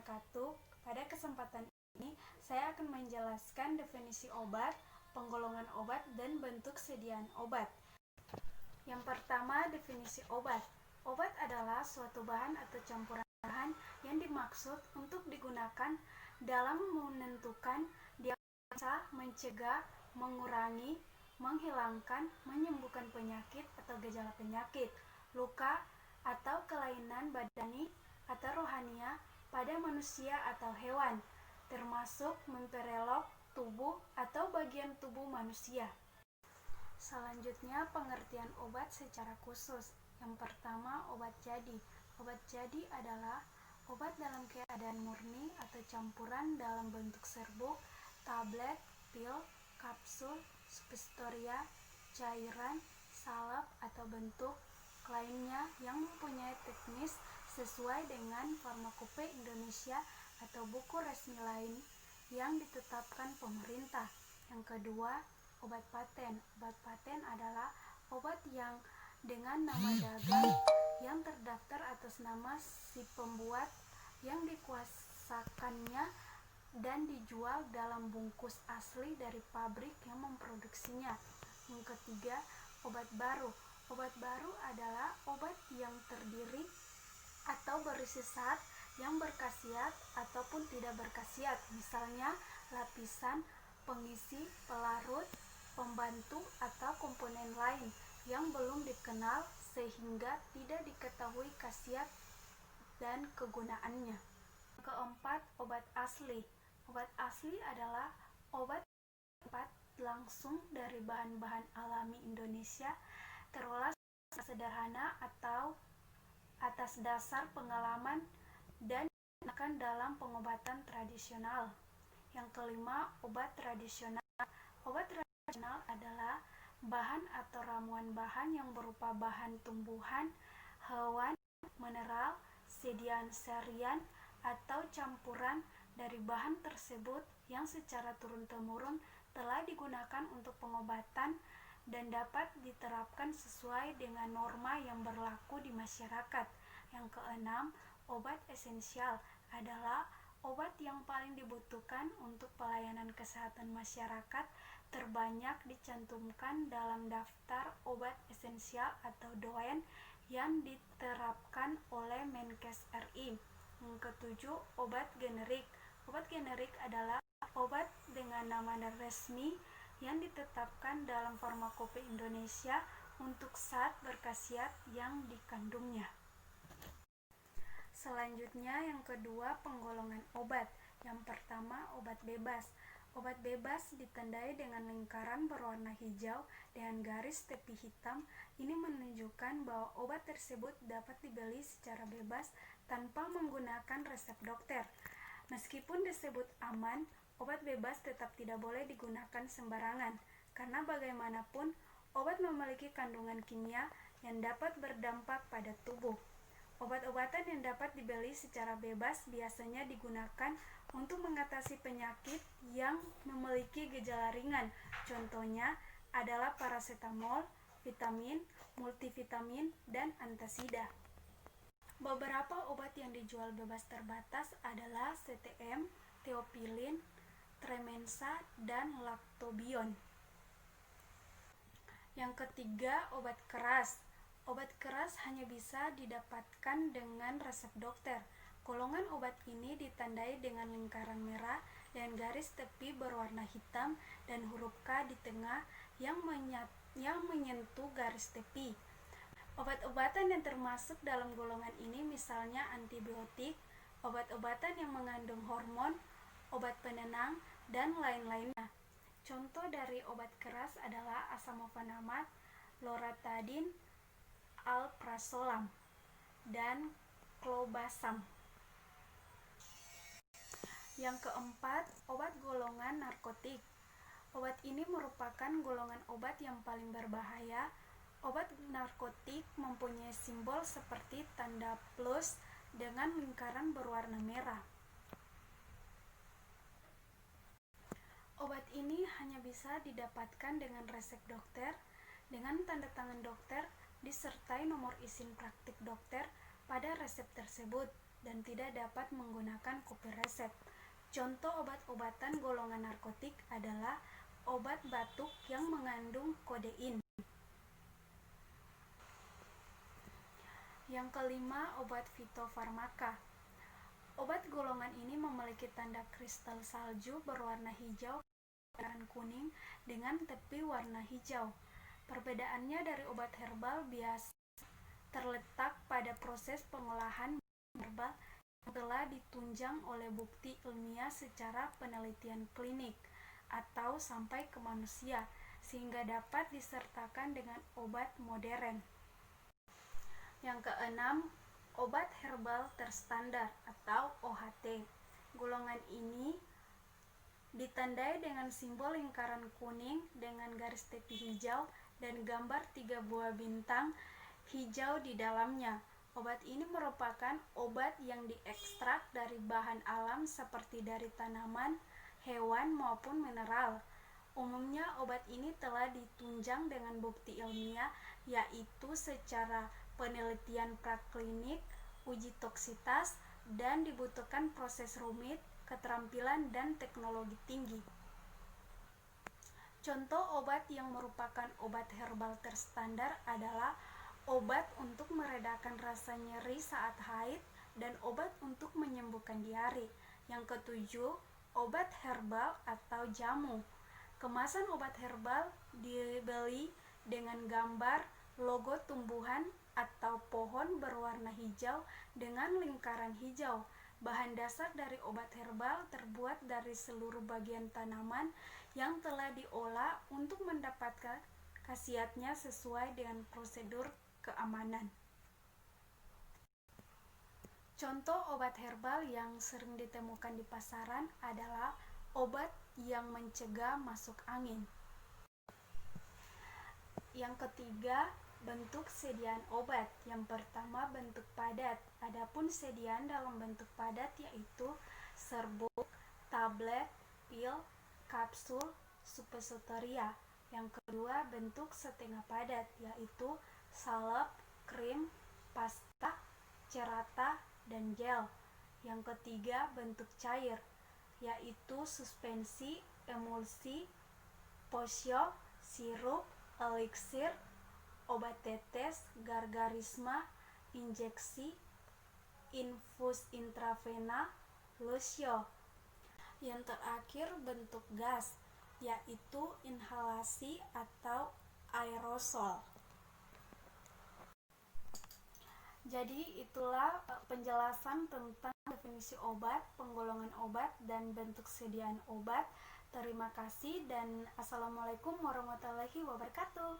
wabarakatuh. Pada kesempatan ini, saya akan menjelaskan definisi obat, penggolongan obat, dan bentuk sediaan obat. Yang pertama, definisi obat. Obat adalah suatu bahan atau campuran bahan yang dimaksud untuk digunakan dalam menentukan diagnosa, mencegah, mengurangi, menghilangkan, menyembuhkan penyakit atau gejala penyakit, luka, atau kelainan badani atau rohania pada manusia atau hewan, termasuk memperelok tubuh atau bagian tubuh manusia. Selanjutnya, pengertian obat secara khusus. Yang pertama, obat jadi. Obat jadi adalah obat dalam keadaan murni atau campuran dalam bentuk serbuk, tablet, pil, kapsul, suppositoria, cairan, salep, atau bentuk lainnya yang mempunyai teknis sesuai dengan Farmakope Indonesia atau buku resmi lain yang ditetapkan pemerintah. Yang kedua, obat paten. Obat paten adalah obat yang dengan nama dagang yang terdaftar atas nama si pembuat yang dikuasakannya dan dijual dalam bungkus asli dari pabrik yang memproduksinya. Yang ketiga, obat baru. Obat baru adalah obat yang terdiri atau berisi zat yang berkhasiat ataupun tidak berkhasiat, misalnya lapisan, pengisi, pelarut, pembantu, atau komponen lain yang belum dikenal sehingga tidak diketahui khasiat dan kegunaannya. Keempat, obat asli. Obat asli adalah obat langsung dari bahan-bahan alami Indonesia, terolah sederhana atau atas dasar pengalaman dan digunakan dalam pengobatan tradisional. Yang kelima, obat tradisional. Obat tradisional adalah bahan atau ramuan bahan yang berupa bahan tumbuhan, hewan, mineral, sediaan seharian, atau campuran dari bahan tersebut yang secara turun-temurun telah digunakan untuk pengobatan dan dapat diterapkan sesuai dengan norma yang berlaku di masyarakat. Yang keenam, obat esensial adalah obat yang paling dibutuhkan untuk pelayanan kesehatan masyarakat, terbanyak dicantumkan dalam daftar obat esensial atau DOEN yang diterapkan oleh Menkes RI. Yang ketujuh, obat generik. Obat generik adalah obat dengan nama resmi yang ditetapkan dalam Farmakope Indonesia untuk zat berkhasiat yang dikandungnya. Selanjutnya, yang kedua, penggolongan obat. Yang pertama, obat bebas. Obat bebas ditandai dengan lingkaran berwarna hijau dengan garis tepi hitam. Ini menunjukkan bahwa obat tersebut dapat dibeli secara bebas tanpa menggunakan resep dokter. Meskipun disebut aman, obat bebas tetap tidak boleh digunakan sembarangan, karena bagaimanapun obat memiliki kandungan kimia yang dapat berdampak pada tubuh. Obat-obatan yang dapat dibeli secara bebas biasanya digunakan untuk mengatasi penyakit yang memiliki gejala ringan. Contohnya adalah paracetamol, vitamin, multivitamin, dan antasida. Beberapa obat yang dijual bebas terbatas adalah CTM, Theophylline, Tremensa, dan Lactobion. Yang ketiga, obat keras. Obat keras hanya bisa didapatkan dengan resep dokter. Golongan obat ini ditandai dengan lingkaran merah dan garis tepi berwarna hitam dan huruf K di tengah yang menyentuh garis tepi. Obat-obatan yang termasuk dalam golongan ini misalnya antibiotik, obat-obatan yang mengandung hormon, obat penenang, dan lain-lainnya. Contoh dari obat keras adalah asamofenamat, loratadin, alprazolam, dan clobazam. Yang keempat, obat golongan narkotik. Obat ini merupakan golongan obat yang paling berbahaya. Obat narkotik mempunyai simbol seperti tanda plus dengan lingkaran berwarna merah. Obat ini hanya bisa didapatkan dengan resep dokter, dengan tanda tangan dokter, disertai nomor izin praktik dokter pada resep tersebut. dan tidak dapat menggunakan kopi resep. Contoh obat-obatan golongan narkotik adalah obat batuk yang mengandung kodein. Yang kelima, obat fitofarmaka. Obat golongan ini memiliki tanda kristal salju berwarna hijau dan kuning dengan tepi warna hijau. Perbedaannya dari obat herbal biasa terletak pada proses pengolahan herbal yang telah ditunjang oleh bukti ilmiah secara penelitian klinik atau sampai ke manusia, sehingga dapat disertakan dengan obat modern. Yang keenam, obat herbal terstandar atau OHT. Golongan ini ditandai dengan simbol lingkaran kuning dengan garis tepi hijau dan gambar 3 buah bintang hijau di dalamnya. Obat ini merupakan obat yang diekstrak dari bahan alam seperti dari tanaman, hewan maupun mineral. Umumnya obat ini telah ditunjang dengan bukti ilmiah, yaitu secara penelitian praklinik, uji toksitas, dan dibutuhkan proses rumit, keterampilan, dan teknologi tinggi. Contoh obat yang merupakan obat herbal terstandar adalah obat untuk meredakan rasa nyeri saat haid dan obat untuk menyembuhkan diare. Yang ketujuh, obat herbal atau jamu. Kemasan obat herbal dibeli dengan gambar logo tumbuhan atau pohon berwarna hijau dengan lingkaran hijau. Bahan dasar dari obat herbal terbuat dari seluruh bagian tanaman yang telah diolah untuk mendapatkan khasiatnya sesuai dengan prosedur keamanan. Contoh obat herbal yang sering ditemukan di pasaran adalah obat yang mencegah masuk angin. Yang ketiga, bentuk sediaan obat. Yang pertama, bentuk padat. Adapun sediaan dalam bentuk padat yaitu serbuk, tablet, pil, kapsul, suppositoria. Yang kedua, bentuk setengah padat yaitu salep, krim, pasta, cerata, dan gel. Yang ketiga, bentuk cair yaitu suspensi, emulsi, potion, sirup, eliksir, obat tetes, gargarisma, injeksi, infus intravena, lotion. Yang terakhir, bentuk gas yaitu inhalasi atau aerosol. Jadi itulah penjelasan tentang definisi obat, penggolongan obat, dan bentuk sediaan obat. Terima kasih dan Assalamualaikum warahmatullahi wabarakatuh.